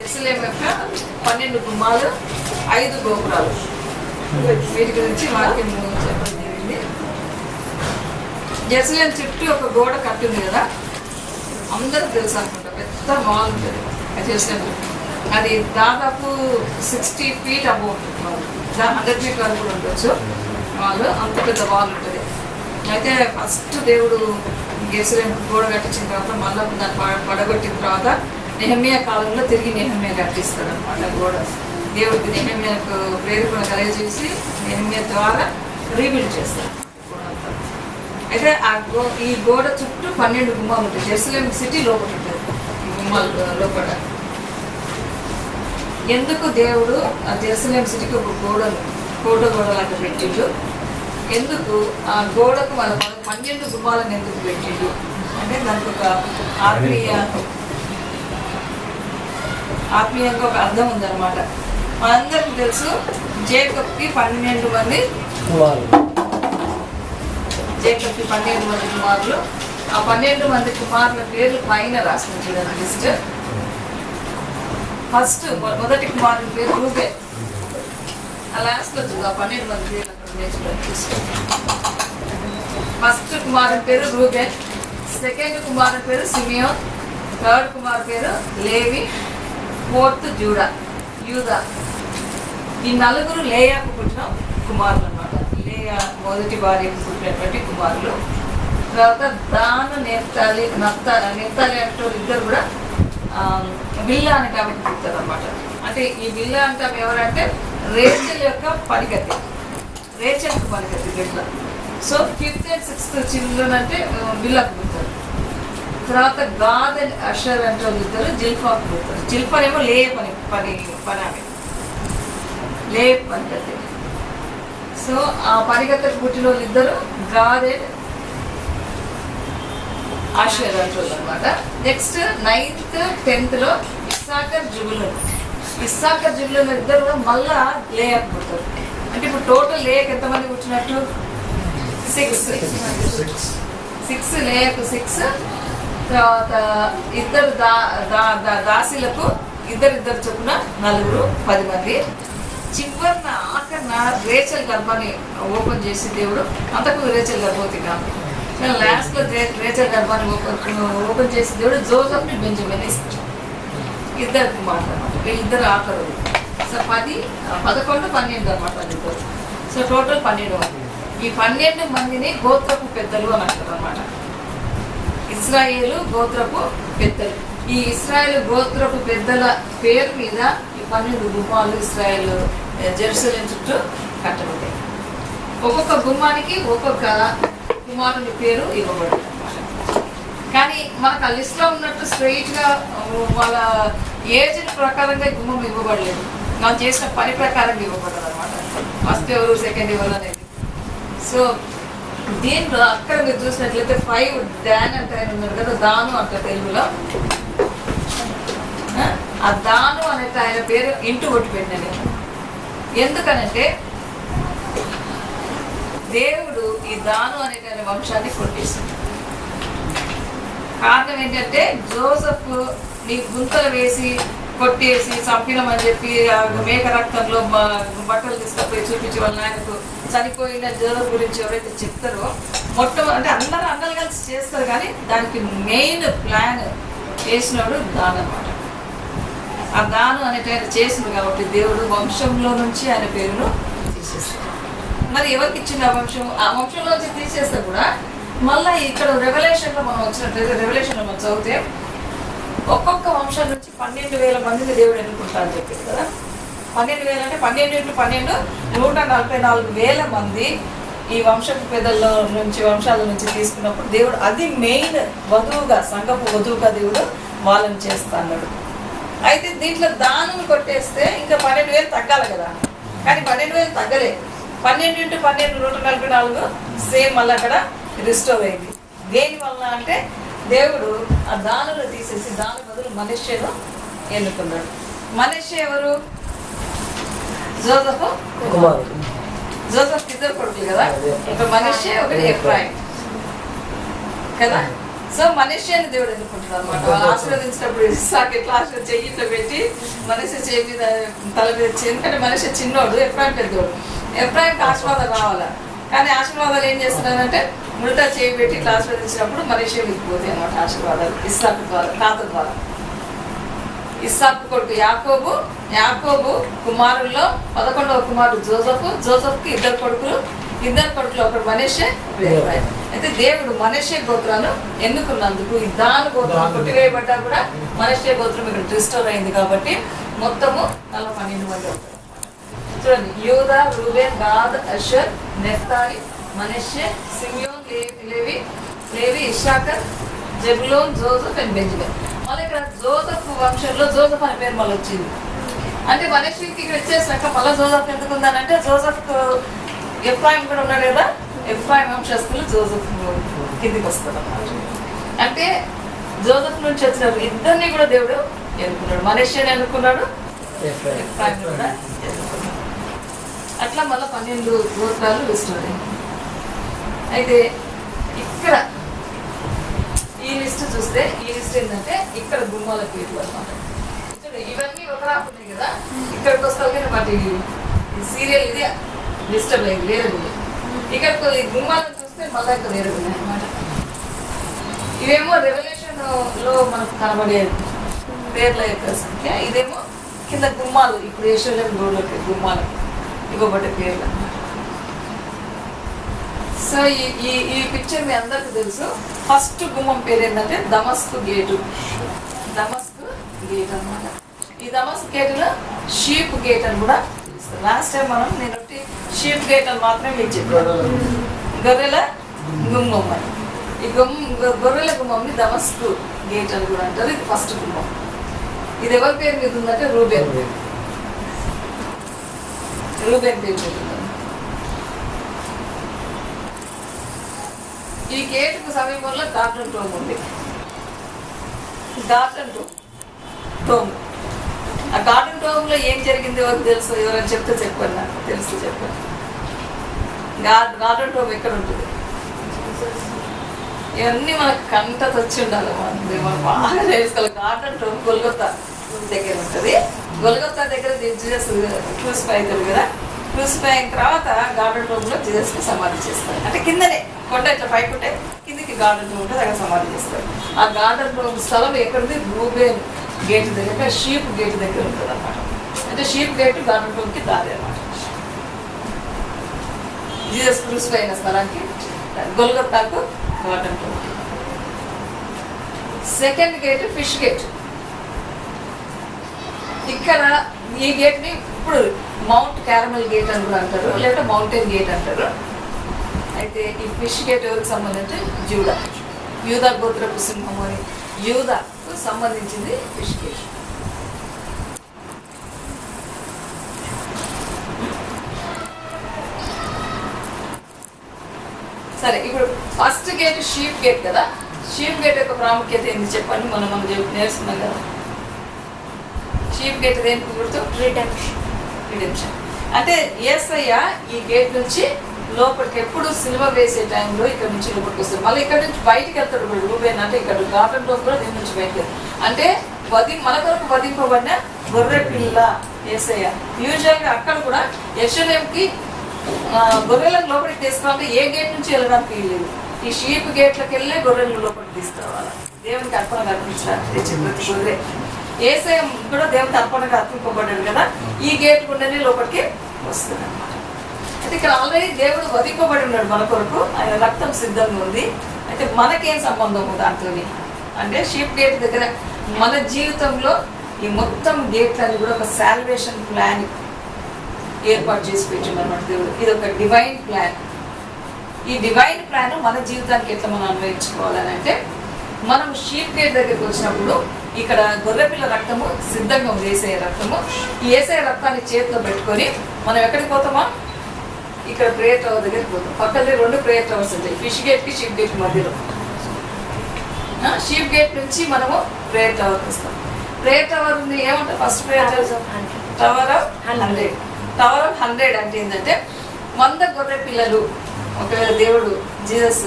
యెరూషలేము యొక్క 12 గుమ్మాలు, 5 గోపురాలు. వీటి గురించి వాక్యం చెప్పడం జరిగింది. యెరూషలేము చుట్టూ ఒక గోడ కట్టింది కదా, అందరూ తెలుసు అనుకుంటా. పెద్ద మాల్ ఉంటుంది యెరూషలేము. అది దాదాపు 60 feet అబౌవ్ ఉంటుంది. 100 feet వరకు కూడా ఉండొచ్చు మాల్. అంత పెద్ద మాల్ ఉంటుంది. అయితే ఫస్ట్ దేవుడు యెరూషలేము గోడ కట్టించిన తర్వాత మళ్ళీ దాన్ని పడగొట్టిన తర్వాత నెహెమ్యా కాలంలో తిరిగి నెహెమ్యా కట్టిస్తాడు అనమాట గోడ. దేవుడికి నెహెమ్యాకు ప్రేరేపణ కలగజేసి నెహెమ్యా ద్వారా రీబిల్డ్ చేస్తారు గోడ అంతా. అయితే ఈ గోడ చుట్టూ 12 గుమ్మాలు ఉంటాయి. యెరూషలేము సిటీ లోపల ఉంటుంది. ఈ గుమ్మాలు లోపల ఎందుకు దేవుడు ఆ యెరూషలేము సిటీకి ఒక కోట గోడ లాంటి పెట్టిండు? ఎందుకు ఆ గోడకు మన 12 గుమ్మాలను ఎందుకు పెట్టిండు అంటే దానికి ఒక ఆత్మీయంగా ఒక అర్థం ఉందన్నమాట. మనందరికీ తెలుసు జేకబ్కి 12 మంది కుమారులు. ఆ 12 మంది కుమారుల పేర్లు పైన రాసిన చూడండి లిస్ట్. ఫస్ట్ మొదటి కుమారుని పేరు రూబేన్. ఆ లాస్ట్లో చూద్దాం 12 మంది పేర్లు అక్కడ నేర్చుకోవాలి. ఫస్ట్ కుమారుని పేరు రూబేన్, సెకండ్ కుమారుని పేరు సిమియోన్, థర్డ్ కుమారు పేరు లేవి, ఫోర్త్ యూదా. ఈ 4 లేయాకు పుట్టిన కుమారులు అన్నమాట. లేయా మొదటి భార్యకు పుట్టినటువంటి కుమారులు. తర్వాత దాను నెఫ్తాలి అంటే ఇద్దరు కూడా బిల్లా అనే కాబట్టి పుట్టారు అనమాట. అంటే ఈ బిల్లా అంటే ఎవరంటే రేచల్ యొక్క పనిగతి, రేచల్కు పనిగతి బిల్లా. So 5th and 6th children అంటే బిల్లాకు పుట్టారు. తర్వాత గాద్ అండ్ అషర్ అంటే వాళ్ళు ఇద్దరు జిల్ఫాకు పుట్టారు. జిల్ఫా ఏమో లే పని ఆమె లే పనిగతి. సో ఆ పనిగతకు పుట్టిన వాళ్ళు ఇద్దరు గాద్ అండ్ ఆషర్ అంటారు అనమాట. నెక్స్ట్ 9th 10th ఇస్సాకర్ జుబులూన్ ఇద్దరు కూడా మళ్ళా లేయకు పుట్టారు. అంటే ఇప్పుడు టోటల్ లేయకు ఎంతమంది పుట్టినట్టు 6 లేయకు 6. తర్వాత ఇద్దరు దాసీలకు ఇద్దరు చొప్పున 10 మంది. చివరిన ఆఖరిన రేచల్ గర్భాన్ని ఓపెన్ చేసి దేవుడు, అంతకు రేచల్ గర్భవతి కాదు, లాస్ట్లో రేచల్ గర్భాన్ని ఓపెన్ చేసి దేవుడు జోసెఫ్ని బెంజమిన్ ఇస్తాడు. ఇద్దరు కుమారులు అనమాట. వీళ్ళిద్దరు ఆఖరు. సో 10, 11, 12 అనమాట వాళ్ళిద్దరు. సో టోటల్ 12 మంది. ఈ 12 మందిని గోత్రపు పెద్దలు అని అంటారు అనమాట. ఇశ్రాయేలు గోత్రపు పెద్దలు. ఈ ఇశ్రాయేలు గోత్రపు పెద్దల పేరు మీద ఈ 12 గుమ్మాలు ఇశ్రాయేలు జెరూసలేం చుట్టూ కట్టబడ్డాయి. ఒక్కొక్క గుమ్మానికి ఒక్కొక్క కుమారుని పేరు ఇవ్వబడింది అనమాట. కానీ మనకు ఆ లిస్ట్లో ఉన్నట్టు స్ట్రైట్గా వాళ్ళ ఏజ్ ప్రకారంగా గుమ్మం ఇవ్వబడలేదు. మనం చేసిన పని ప్రకారంగా ఇవ్వబడదు అనమాట. ఫస్ట్ ఎవరు, సెకండ్ ఎవరు అనేది. సో దీంట్లో అక్కడ మీరు చూసినట్లయితే 5 డాన్ అంటే ఆయన ఉన్నాడు కదా, దాను అంట తెలుగులో. ఆ దాను అనే ఆయన పేరు ఇంటూ ఒకటి పెట్టినది. ఎందుకనంటే దేవుడు ఈ దాను అనే ఆయన వంశాన్ని కొట్టేసింది. కారణం ఏంటంటే జోసెఫ్ నీ గుంతలు వేసి కొట్టేసి చంపినమని చెప్పి మేక రక్తంలో బట్టలు తీసుకుపోయి చూపించి వాళ్ళ ఆయనకు చనిపోయిన జోసెఫ్ గురించి ఎవరైతే చెప్తారో అంటే అందరూ అన్నలు కలిసి చేస్తారు. కానీ దానికి మెయిన్ ప్లాన్ చేసినవాడు దాను అనమాట. ఆ దాను అనేటైనా చేసింది కాబట్టి దేవుడు వంశంలో నుంచి ఆయన పేరును తీసేస్తాడు. మరి ఎవరికి ఇచ్చింది ఆ వంశం? ఆ వంశంలోంచి తీసేస్తే కూడా మళ్ళీ ఇక్కడ రెవల్యూషన్లో మనం వచ్చినట్లయితే, రెవల్యూషన్లో మనం చదివితే ఒక్కొక్క వంశం నుంచి 12,000 మందిని దేవుడు ఎన్నుకుంటా అని చెప్పింది కదా. 12,000 అంటే 12 × 12 144,000 మంది ఈ వంశపు వంశాల నుంచి తీసుకున్నప్పుడు దేవుడు అది మెయిన్ వధువుగా, సంఘపు వధువుగా దేవుడు వాళ్ళని చేస్తా అన్నాడు. అయితే దీంట్లో దానం కొట్టేస్తే ఇంకా 12,000 తగ్గాలి కదా. కానీ 12,000 తగ్గలే. 12 × 12 144 సేమ్ మళ్ళీ అక్కడ రిస్టోర్ అయింది. దేని వల్ల అంటే దేవుడు ఆ దానులు తీసేసి దాని బదులు మనష్యను ఎన్నుకున్నాడు. మనష్య ఎవరు? జోసెఫ్ ఇద్దరు కొడుకులు కదా. ఒక మనష్య, ఒకటి ఎఫ్రాయిం కదా. సో మనిషిని దేవుడు ఎన్నుకుంటాడు అనమాట. వాళ్ళు ఆశీర్వదించినప్పుడు ఇస్సాకు ఎట్లా చెయ్యి ఇట్లా పెట్టి మనిషి చేయి మీద తల మీద ఎందుకంటే మనిషి చిన్నోడు, ఎఫ్రాయిం పెద్దోడు. ఎఫ్రాయింకి ఆశీర్వాదాలు రావాలా, కానీ ఆశీర్వాదాలు ఏం చేస్తున్నారంటే ఉల్టా చేయి పెట్టి ఇట్లా ఆశీర్వదించినప్పుడు మనిషి వెళ్ళిపోతాయి అనమాట ఆశీర్వాదాలు ఇస్సాకు ద్వారా, తాత ద్వారా. ఇస్సాకు కొడుకు యాకోబు కుమారుల్లో 11వ కుమారుడు జోసెఫ్కి ఇద్దరు కొడుకులు ఒకడు మనష్షే, ఎఫ్రాయిం. అయితే దేవుడు మనష్షే గోత్రాన్ని ఎన్నుకున్నందుకు ఈ దాను గోత్రం కొట్టివేయబడ్డా కూడా మనష్షే గోత్రం ఇక్కడ రిస్టోర్ అయింది కాబట్టి మొత్తము 12 మంది అవుతారు. చూడండి, యూదా, రూబేన్, గాద్, అషర్, నెఫ్తాలి, మనష్షే, సిమియోన్, లేవి, ఇశ్శాఖర్, జెబులోన్, జోసెఫ్ అండ్ బెంజమిన్. మళ్ళీ ఇక్కడ జోసెఫ్ వంశంలో జోసెఫ్ అనే పేరు మళ్ళీ వచ్చింది. అంటే మనష్షేకి ఇక్కడ వచ్చేసాక మళ్ళీ జోసెఫ్ ఎందుకు ఉందనంటే జోసెఫ్ ఎఫ్రాయిం కూడా ఉన్నాడు కదా, ఎఫ్రాయిం వంశస్థులు జోసెఫ్ కిందికి వస్తారు అన్నమాట. అంటే జోసెఫ్ నుంచి వచ్చిన ఇద్దరిని కూడా దేవుడు ఎన్నుకున్నాడు, మనష్షేని ఎన్నుకున్నాడు, ఎఫ్రాయిం కూడా ఎన్నుకున్నాడు. అట్లా మళ్ళీ 12 గోత్రాలు లిస్ట్. అయితే ఇక్కడ ఈ లిస్ట్ చూస్తే ఈ లిస్ట్ ఏంటంటే ఇక్కడ గుమ్మాల పేర్లు అనమాట. ఇవన్నీ ఒక రాపు ఉన్నాయి కదా, ఇక్కడికి వస్తాయి వాటి సీరియల్ ఇది లిస్ట్ లేదు, వేరే ఉంది. ఇక్కడ గుమ్మాలను చూస్తే మళ్ళీ ఇక్కడ వేరే ఉన్నాయి అనమాట. ఇవేమో రెవల్యూషన్ లో మనకు కనబడే పేర్ల యొక్క సంఖ్య, ఇదేమో కింద గుమ్మాలు ఇప్పుడు యెరూషలేము రోడ్లకి గుమ్మాలు ఇవ్వబడ్డ పేర్లు అన్నమాట. సో ఈ పిక్చర్ మీ అందరికీ తెలుసు. ఫస్ట్ గుమ్మం పేరు ఏంటంటే దమస్కు గేటు అన్నమాట. ఈ దమస్కు గేటులో షీప్ గేట్ అని కూడా పిలుస్తారు. లాస్ట్ టైం నేను షీప్ గేట్ అని మాత్రమే మీకు చెప్పాను, గొర్రెల గుమ్మం అని. ఈ గొర్రెల గుమ్మంని దమస్కు గేట్ అని కూడా అంటారు. ఇది ఫస్ట్ గుమ్మం. ఇది ఎవరి పేరు మీద ఉందంటే రూబేన్ పేరు మీద ఉంది. ఈ గేటుకు సమీపంలో గార్డెన్ టోమ్ ఉంది. ఆ గార్డెన్ టోమ్ లో ఏం జరిగింది ఎవరికి తెలుసు? ఎవరైనా చెప్తే చెప్పండి, నాకు తెలుసు చెప్పండి. గార్డెన్ టోమ్ ఎక్కడ ఉంటుంది? ఇవన్నీ మనకు కంట వచ్చి ఉండాలి, మనం బాగా తెలుసుకోవాలి. గార్డెన్ టోమ్ గొల్గొతా దగ్గర ఉంటుంది. గొల్గొతా దగ్గర జీసస్ క్రూసిఫై అవుతుంది కదా. క్రూసిఫై అయిన తర్వాత గార్డెన్ టోమ్ లో జీసస్ కి సమాధి చేస్తారు. అంటే కిందనే కొండ ఇట్లా పైకి ఉంటే కిందికి గార్డెన్ టోమ్ ఉంటుంది, అక్కడ సమాధి చేస్తారు. ఆ గార్డెన్ టోమ్ స్థలం ఎక్కడుంది? రూబేన్ గేట్ దగ్గర, షీప్ గేట్ దగ్గర ఉంటుంది అన్నమాట. అంటే షీప్ గేట్ గార్డెన్ టోమ్ కి దారి అన్నమాట. జీసస్ క్రూసిఫై అయిన స్థలానికి గొల్గొతాకు garden tomb. Second gate fish gate. ఇక్కడ ఈ గేట్ ని ఇప్పుడు మౌంట్ క్యారమెల్ గేట్ అని కూడా అంటారు, లేకపోతే మౌంటైన్ గేట్ అంటారు. అయితే ఈ ఫిష్ గేట్ ఎవరికి సంబంధించి? యూదా గోత్రపు సింహం అని యూదాకు సంబంధించింది ఫిష్ గేట్. సరే, ఇప్పుడు ఫస్ట్ గేట్ షీప్ గేట్ కదా. షీప్ గేట్ యొక్క ప్రాముఖ్యత ఏంటి చెప్పండి? మనం నేర్చుకున్నాం కదా. షీప్ గేట్ దేనికి గుర్తు? రిడెంప్షన్. అంటే యేసయ్య ఈ గేట్ నుంచి లోపలికి ఎప్పుడు సిలువ వేసే టైంలో ఇక్కడ నుంచి లోపలికి వస్తాడు. మళ్ళీ ఇక్కడ నుంచి బయటికి వెళ్తాడు కూడా. రూబేన్ అంటే ఇక్కడ గార్డెన్ లో కూడా దీని నుంచి బయటకు వెళ్తాడు. అంటే మన కొరకు వధింపబడిన గొర్రె పిల్ల యేసయ్య. యూజువల్ గా అక్కడ కూడా యెరూషలేముకి గొర్రెలను లోపలికి తీసుకురావాలంటే ఏ గేట్ నుంచి వెళ్ళడానికి వీల్లేదు. ఈ షీప్ గేట్లకు వెళ్ళే గొర్రెలను లోపలికి తీసుకురావాలి. దేవునికి అర్పణగా అర్పించడానికి ప్రతి గొర్రె. యేసయ్య కూడా దేవునికి అర్పణగా అర్పింపబడ్డాడు కదా. ఈ గేట్ గుండెనే లోపలికి వస్తుంది అన్నమాట. అయితే ఇక్కడ ఆల్రెడీ దేవుడు వధింపబడి ఉన్నాడు మన కొరకు, ఆయన రక్తం సిద్ధంగా ఉంది. అయితే మనకేం సంబంధం దాంతో అంటే షీప్ గేట్ దగ్గర మన జీవితంలో ఈ మొత్తం గేట్లన్నీ కూడా ఒక సాల్వేషన్ ప్లాన్ ఏర్పాటు చేసి పెట్టిండు అన్నమాట దేవుడు. ఇది ఒక డివైన్ ప్లాన్. ఈ డివైన్ ప్లాన్ మన జీవితానికి ఎట్లా మనం అన్వయించుకోవాలని అంటే, మనం షీప్ గేట్ దగ్గరికి వచ్చినప్పుడు ఇక్కడ గొర్రెపిల్ల రక్తము సిద్ధంగా ఉంది, యేసయ్య రక్తము. ఈ యేసయ్య రక్తాన్ని చేతిలో పెట్టుకొని మనం ఎక్కడికి పోతామా? ఇక్కడ ప్రేయర్ టవర్ దగ్గరికి పోతాం. పక్కనే 2 ప్రేయర్ టవర్స్ ఉంటాయి, ఫిష్ గేట్ కి షీప్ గేట్ మధ్యలో. షీప్ గేట్ నుంచి మనము ప్రేయర్ టవర్కి వస్తాం. ప్రేయర్ టవర్ ఏమంటారు? First prayer tower of 100. Tower of 100 అంటే ఏంటంటే 100 గొర్రె పిల్లలు ఒకవేళ దేవుడు జీసస్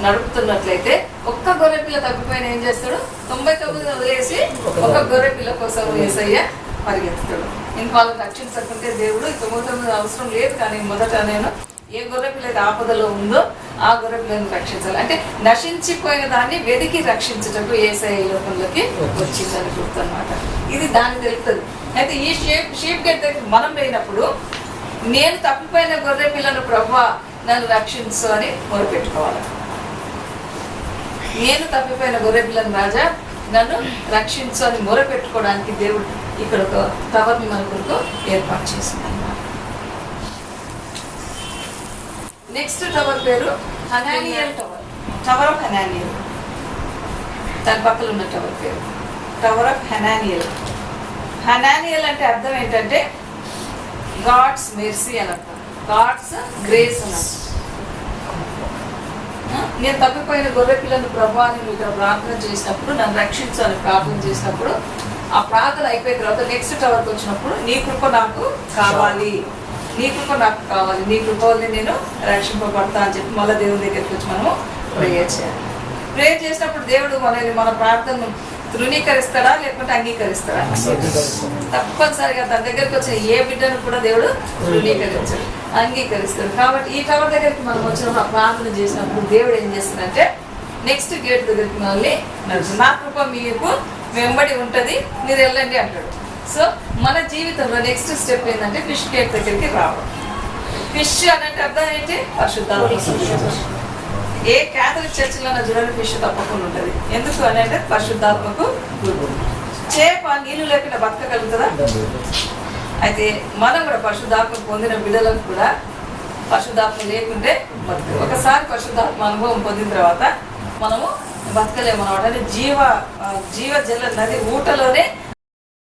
నడుపుతున్నట్లయితే ఒక్క గొర్రె పిల్ల తప్పిపోయిన ఏం చేస్తాడు? 99 వదిలేసి ఒక గొర్రె పిల్ల కోసం యేసయ్య పరిగెత్తుతాడు. ఇంక వాళ్ళని రక్షించకుంటే దేవుడు 99 అవసరం లేదు, కానీ మొదట నేను ఏ గొర్రె పిల్ల అయితే ఆపదలో ఉందో ఆ గొర్రె పిల్లను రక్షించాలి. అంటే నశించిపోయిన దాన్ని వెతికి రక్షించటకు యేసయ్య ఈ లోకంలోకి వచ్చిందని గుర్తన్నమాట. ఇది దాన్ని తెలుపుతుంది. అయితే ఈ షీప్ గేట్ దగ్గర మనం పోయినప్పుడు నేను తప్పిపోయిన గొర్రె పిల్లను ప్రభువా నన్ను రక్షించు అని మొరపెట్టుకోవాలి. నేను తప్పిపోయిన గొర్రె పిల్లను రాజా నన్ను రక్షించు అని మొరపెట్టుకోవడానికి దేవుడు ఇక్కడ ఒక టవర్ని మన కొరకు ఏర్పాటు చేసింది అన్నమాట. నెక్స్ట్ టవర్ పేరు హనానియల్ టవర్, టవర్ ఆఫ్ హనానియల్. దాని పక్కన ఉన్న టవర్ పేరు టవర్ ఆఫ్ హనానియల్. హనానియల్ అంటే అర్థం ఏంటంటే గాడ్స్ మెర్సీ అని అర్థం, గాడ్స్ గ్రేస్ అని అర్థం. నేను తప్పిపోయిన గొర్రె పిల్లను ప్రభావాన్ని నువ్వు ఇక్కడ ప్రార్థన చేసినప్పుడు, నన్ను రక్షించు అని ప్రార్థన చేసినప్పుడు, ఆ ప్రార్థన అయిపోయిన తర్వాత నెక్స్ట్ టవర్కి వచ్చినప్పుడు నీ కృప నాకు కావాలి, నీ కృప నాకు కావాలి, నీ కృప వల్ల నేను రక్షింపబడతా అని చెప్పి మళ్ళీ దేవుని దగ్గరికి వచ్చి మనము ప్రేయర్ చేయాలి. ప్రేయర్ చేసినప్పుడు దేవుడు మన ప్రార్థనను తృణీకరిస్తాడా లేకుంటే అంగీకరిస్తాడా? తప్పనిసరిగా తన దగ్గరికి వచ్చిన ఏ బిడ్డను కూడా దేవుడు తృణీకరించాడు, అంగీకరిస్తాడు. కాబట్టి ఈ టవర్ దగ్గరికి మనం వచ్చిన ప్రార్థన చేసినప్పుడు దేవుడు ఏం చేస్తాడంటే నెక్స్ట్ గేట్ దగ్గరికి మనల్ని నడుస్తుంది. నా కృప మీకు వెంబడి ఉంటుంది, మీరు వెళ్ళండి అంటాడు. సో మన జీవితంలో నెక్స్ట్ స్టెప్ ఏంటంటే ఫిష్ గేట్ దగ్గరికి రావడం. ఫిష్ అనంటే అర్థం ఏంటి? పరిశుద్ధాత్మ. ఏ క్యాథలిక్ చర్చిలో చూడండి ఫిష్ తప్పకుండా ఉంటుంది. ఎందుకు అని అంటే పరిశుద్ధాత్మకు గుర్తు. చేప నీళ్ళు లేకుండా బతకగలుగుతుందా? అయితే మనం కూడా పరిశుద్ధాత్మ పొందిన బిడ్డలకు కూడా పరిశుద్ధాత్మ లేకుంటే బతకదు. ఒకసారి పరిశుద్ధాత్మ అనుభవం పొందిన తర్వాత మనము బతకలేము అన్నమాట. అంటే జీవ జల నది ఊటలోనే